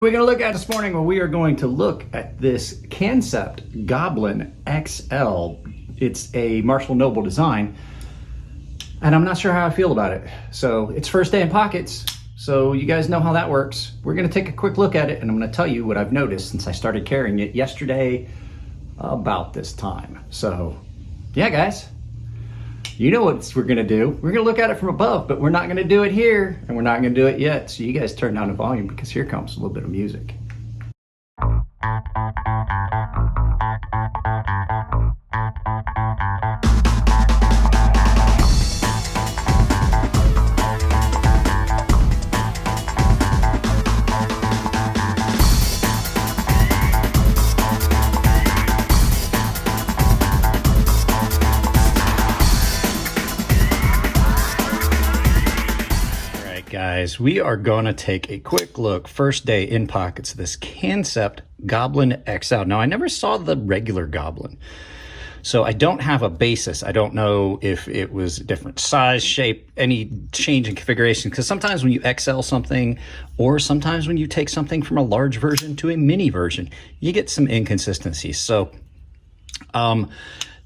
We're going to look at this morning, well, we are going to look at this Kansept Goblin XL. It's a Marshall Noble design, and I'm not sure how I feel about it. So it's first day in pockets, so you guys know how that works. We're going to take a quick look at it, and I'm going to tell you what I've noticed since I started carrying it yesterday about this time. So yeah, guys, you know what we're going to do. We're going to look at it from above, but we're not going to do it here, and we're not going to do it yet. So you guys turn down the volume, because here comes a little bit of music. Guys, we are going to take a quick look, first day in pockets, of this Kansept Goblin XL. Now, I never saw the regular Goblin, so I don't have a basis. I don't know if it was a different size, shape, any change in configuration, because sometimes when you XL something, or sometimes when you take something from a large version to a mini version, you get some inconsistencies. So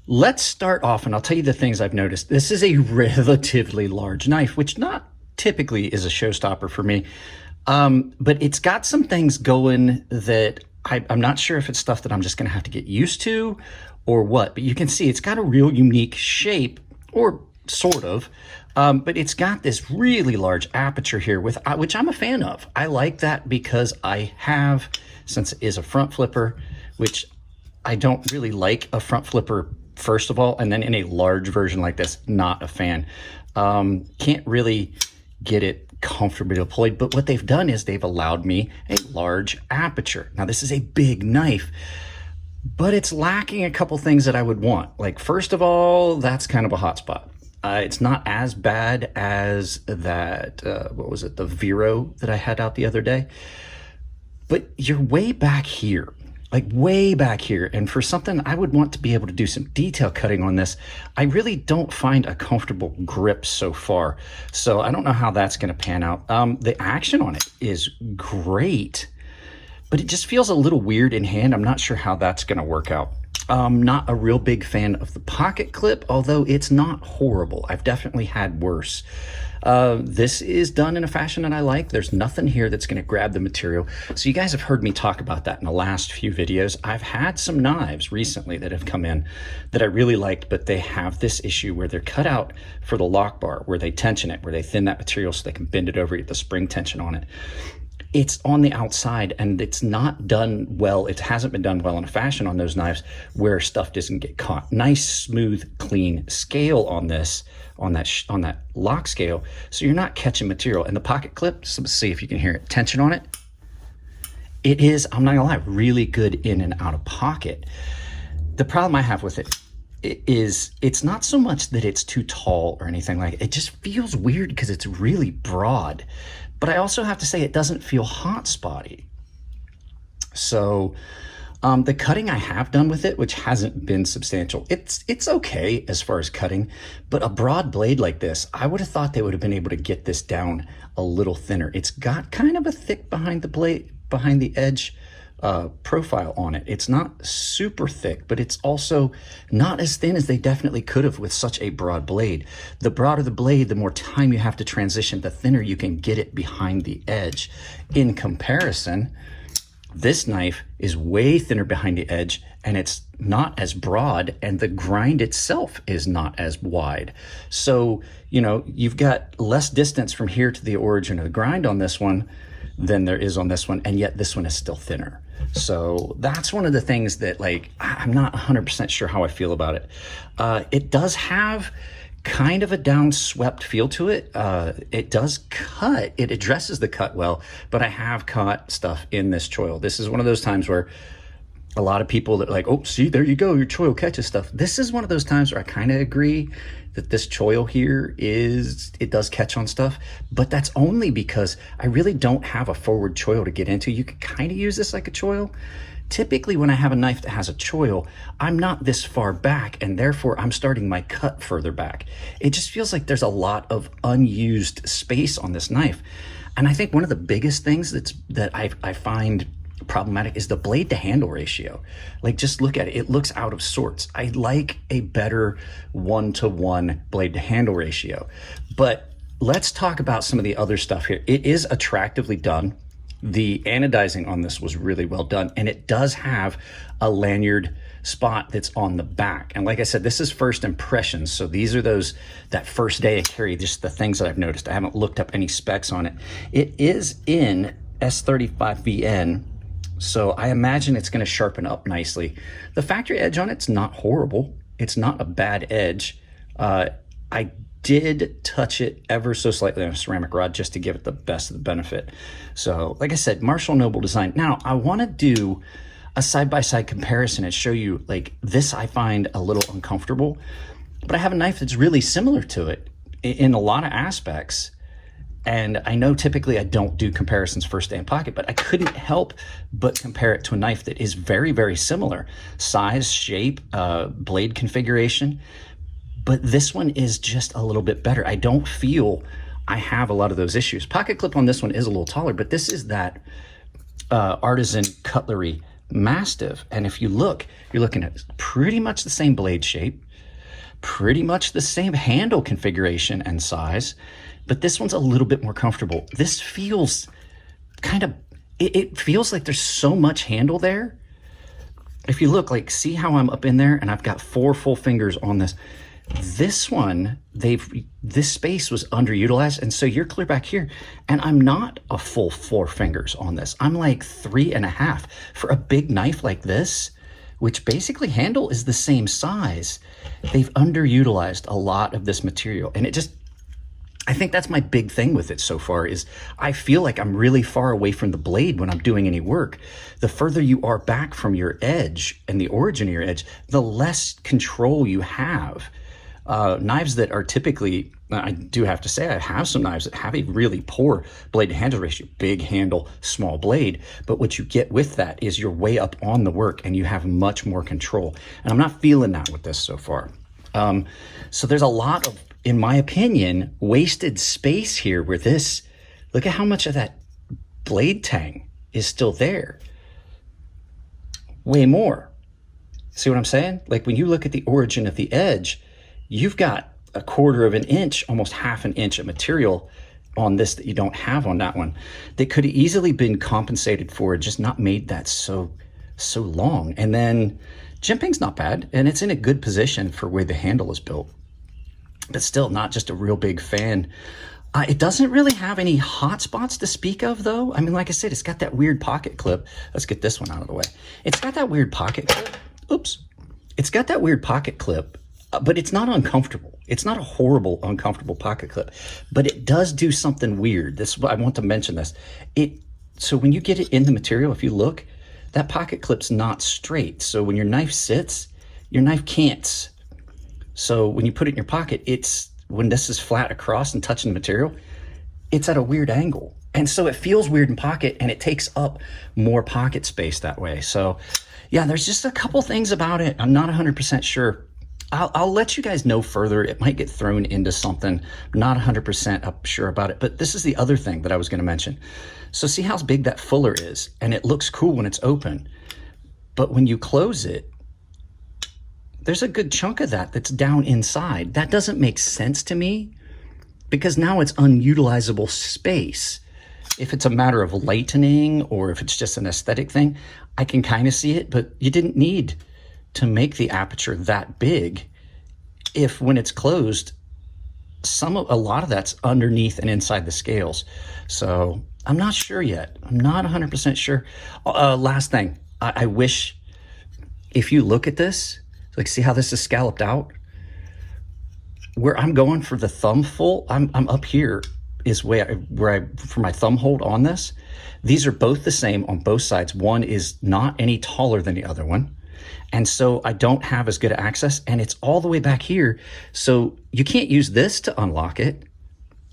let's start off, and I'll tell you the things I've noticed. This is a relatively large knife, which not typically is a showstopper for me, but it's got some things going that I'm not sure if it's stuff that I'm just gonna have to get used to or what, but you can see it's got a real unique shape, or sort of, but it's got this really large aperture here, which I'm a fan of. I like that because I have, since it is a front flipper, which I don't really like a front flipper first of all, and then in a large version like this, not a fan. Can't really get it comfortably deployed, but what they've done is they've allowed me a large aperture. Now, this is a big knife, but it's lacking a couple things that I would want. Like, first of all, that's kind of a hot spot. It's not as bad as that, what was it, the Vero that I had out the other day, but you're way back here. Like way back here, and for something I would want to be able to do some detail cutting on this, I really don't find a comfortable grip so far. So I don't know how that's going to pan out. The action on it is great, but it just feels a little weird in hand. I'm not sure how that's going to work out. Not a real big fan of the pocket clip, although it's not horrible. I've definitely had worse. This is done in a fashion that I like. There's nothing here that's going to grab the material. So you guys have heard me talk about that in the last few videos. I've had some knives recently that have come in that I really liked, but they have this issue where they're cut out for the lock bar, where they tension it, where they thin that material so they can bend it over, get the spring tension on it. It's on the outside, and it's not done well. It hasn't been done well in a fashion on those knives where stuff doesn't get caught. Nice, smooth, clean scale on this, on that lock scale, so you're not catching material. And the pocket clip, so let's see if you can hear it. Tension on it. It is, I'm not gonna lie, really good in and out of pocket. The problem I have with it is it's not so much that it's too tall or anything like it. It just feels weird because it's really broad. But I also have to say it doesn't feel hot spotty. So the cutting I have done with it, which hasn't been substantial, it's okay as far as cutting, but a broad blade like this, I would have thought they would have been able to get this down a little thinner. It's got kind of a thick behind the blade, behind the edge profile on it. It's not super thick, but it's also not as thin as they definitely could have with such a broad blade. The broader the blade, the more time you have to transition, the thinner you can get it behind the edge. In comparison, this knife is way thinner behind the edge, and it's not as broad, and the grind itself is not as wide. So, you know, you've got less distance from here to the origin of the grind on this one than there is on this one, and yet this one is still thinner. So that's one of the things that, like, I'm not 100% sure how I feel about it. It does have kind of a downswept feel to it. It does cut, it addresses the cut well, but I have caught stuff in this choil. This is one of those times where a lot of people that like, oh, see, there you go, your choil catches stuff. This is one of those times where I kind of agree that this choil here it does catch on stuff, but that's only because I really don't have a forward choil to get into. You can kind of use this like a choil. Typically when I have a knife that has a choil, I'm not this far back, and therefore I'm starting my cut further back. It just feels like there's a lot of unused space on this knife. And I think one of the biggest things that I find problematic is the blade to handle ratio. Like, just look at it. It looks out of sorts. I like a better 1-to-1 blade to handle ratio. But let's talk about some of the other stuff here. It is attractively done. The anodizing on this was really well done, and it does have a lanyard spot that's on the back. And like I said, this is first impressions. So these are that first day of carry, just the things that I've noticed. I haven't looked up any specs on it. It is in S35VN, so I imagine it's going to sharpen up nicely. The factory edge on it's not horrible. It's not a bad edge. I did touch it ever so slightly on a ceramic rod just to give it the best of the benefit. So like I said, Marshall Noble design. Now I want to do a side-by-side comparison and show you, like, this I find a little uncomfortable, but I have a knife that's really similar to it in a lot of aspects. And I know typically I don't do comparisons first day in pocket, but I couldn't help but compare it to a knife that is very, very similar. Size, shape, blade configuration. But this one is just a little bit better. I don't feel I have a lot of those issues. Pocket clip on this one is a little taller, but this is that Artisan Cutlery Mastiff. And if you look, you're looking at pretty much the same blade shape, pretty much the same handle configuration and size, but this one's a little bit more comfortable. This feels kind of, it feels like there's so much handle there. If you look, like, see how I'm up in there and I've got 4 full fingers on this. This one, this space was underutilized, and so you're clear back here, and I'm not a full 4 fingers on this. I'm like 3.5. For a big knife like this, which basically handle is the same size, they've underutilized a lot of this material. And I think that's my big thing with it so far, is I feel like I'm really far away from the blade when I'm doing any work. The further you are back from your edge and the origin of your edge, the less control you have. Knives that are typically, I do have to say, I have some knives that have a really poor blade to handle ratio, big handle, small blade. But what you get with that is you're way up on the work and you have much more control. And I'm not feeling that with this so far. So there's a lot of, in my opinion, wasted space here where this, look at how much of that blade tang is still there. Way more. See what I'm saying? Like, when you look at the origin of the edge, you've got 1/4 of an inch, almost 1/2 an inch of material on this that you don't have on that one, that could have easily been compensated for, just not made that so long. And then jimping's not bad, and it's in a good position for where the handle is built, but still not just a real big fan. It doesn't really have any hot spots to speak of, though. I mean, like I said, it's got that weird pocket clip. Let's get this one out of the way. It's got that weird pocket clip. Oops. It's got that weird pocket clip, but it's not uncomfortable. It's not a horrible, uncomfortable pocket clip, but it does do something weird. I want to mention this. So when you get it in the material, if you look, that pocket clip's not straight. So when your knife sits, your knife can't. So when you put it in your pocket, when this is flat across and touching the material, it's at a weird angle. And so it feels weird in pocket, and it takes up more pocket space that way. So yeah, there's just a couple things about it. I'm not 100% sure. I'll let you guys know further. It might get thrown into something. I'm not 100% up sure about it, but this is the other thing that I was going to mention. So see how big that fuller is, and it looks cool when it's open, but when you close it, there's a good chunk of that that's down inside. That doesn't make sense to me, because now it's unutilizable space. If it's a matter of lightening or if it's just an aesthetic thing, I can kind of see it, but you didn't need to make the aperture that big if, when it's closed, a lot of that's underneath and inside the scales. So I'm not sure yet. I'm not 100% sure. Last thing, I wish, if you look at this, like, see how this is scalloped out? Where I'm going for the thumb full, I'm up here is for my thumb hold on this. These are both the same on both sides. One is not any taller than the other one. And so I don't have as good access, and it's all the way back here. So you can't use this to unlock it.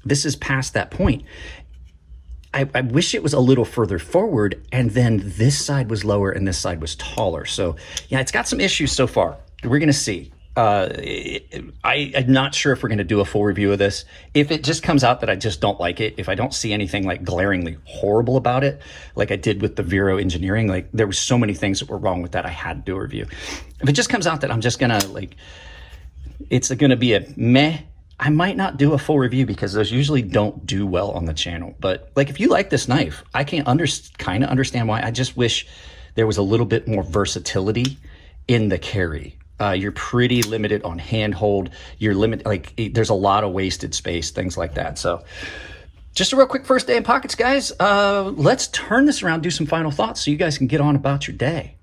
This is past that point. I wish it was a little further forward, and then this side was lower and this side was taller. So yeah, it's got some issues so far. We're gonna see. I'm not sure if we're going to do a full review of this. If it just comes out that I just don't like it, if I don't see anything like glaringly horrible about it, like I did with the Vero engineering, like there were so many things that were wrong with that, I had to do a review. If it just comes out that I'm just going to like, it's going to be a meh, I might not do a full review because those usually don't do well on the channel. But like, if you like this knife, I can kind of understand why. I just wish there was a little bit more versatility in the carry. You're pretty limited on handhold. You're like there's a lot of wasted space, things like that. So just a real quick first day in pockets, guys. Let's turn this around, do some final thoughts so you guys can get on about your day.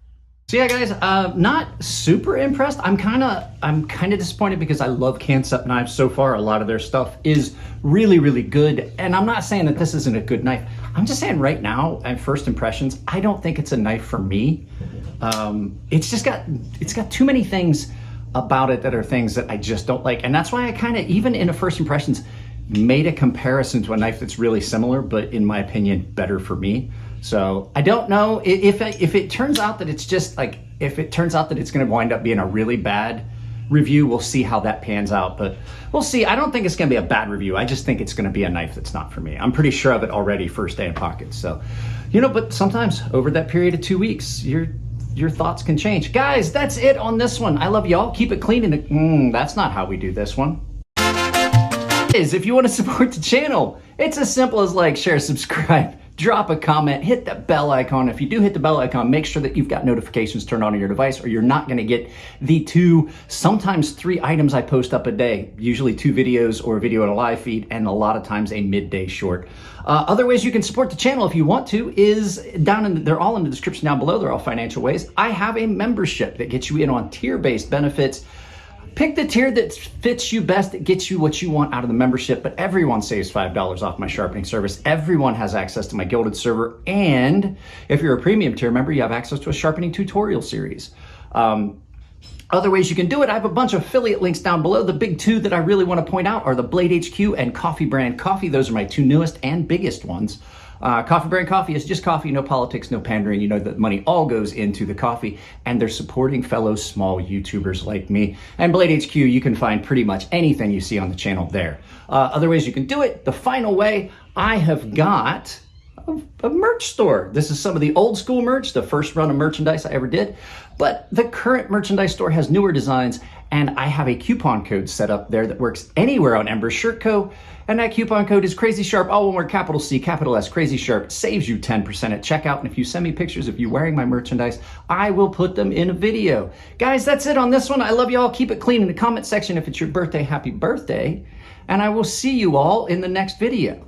So yeah, guys, not super impressed. I'm kind of disappointed because I love Kansept knives so far. A lot of their stuff is really, really good. And I'm not saying that this isn't a good knife. I'm just saying right now, at first impressions, I don't think it's a knife for me. It's got too many things about it that are things that I just don't like. And that's why I kind of, even in a first impressions, made a comparison to a knife that's really similar, but in my opinion, better for me. So I don't know if it turns out that it's just like, if it turns out that it's going to wind up being a really bad review, we'll see how that pans out, but we'll see. I don't think it's going to be a bad review. I just think it's going to be a knife that's not for me. I'm pretty sure of it already first day in pockets. So, but sometimes over that period of 2 weeks, your thoughts can change. Guys, that's it on this one. I love y'all. Keep it clean. And that's not how we do this one. If you want to support the channel, it's as simple as like, share, subscribe, drop a comment, hit that bell icon. If you do hit the bell icon, make sure that you've got notifications turned on your device, or you're not going to get the 2, sometimes 3 items I post up a day, usually 2 videos or a video in a live feed, and a lot of times a midday short. Other ways you can support the channel if you want to is they're all in the description down below. They're all financial ways. I have a membership that gets you in on tier-based benefits. Pick the tier that fits you best, that gets you what you want out of the membership, but everyone saves $5 off my sharpening service. Everyone has access to my gilded server, and if you're a premium tier member, you have access to a sharpening tutorial series. Other ways you can do it, I have a bunch of affiliate links down below. The big 2 that I really want to point out are the Blade HQ and Coffee Brand Coffee. Those are my 2 newest and biggest ones. Coffee Brand Coffee is just coffee, no politics, no pandering. You know that money all goes into the coffee, and they're supporting fellow small YouTubers like me. And Blade HQ, you can find pretty much anything you see on the channel there. Other ways you can do it, the final way, I have got a merch store. This is some of the old school merch, the first run of merchandise I ever did, but the current merchandise store has newer designs, and I have a coupon code set up there that works anywhere on Ember Shirt Co. And that coupon code is CrazySharp, all one word, capital C, capital S, CrazySharp. Saves you 10% at checkout. And if you send me pictures of you wearing my merchandise, I will put them in a video. Guys, that's it on this one. I love y'all. Keep it clean in the comment section. If it's your birthday, happy birthday. And I will see you all in the next video.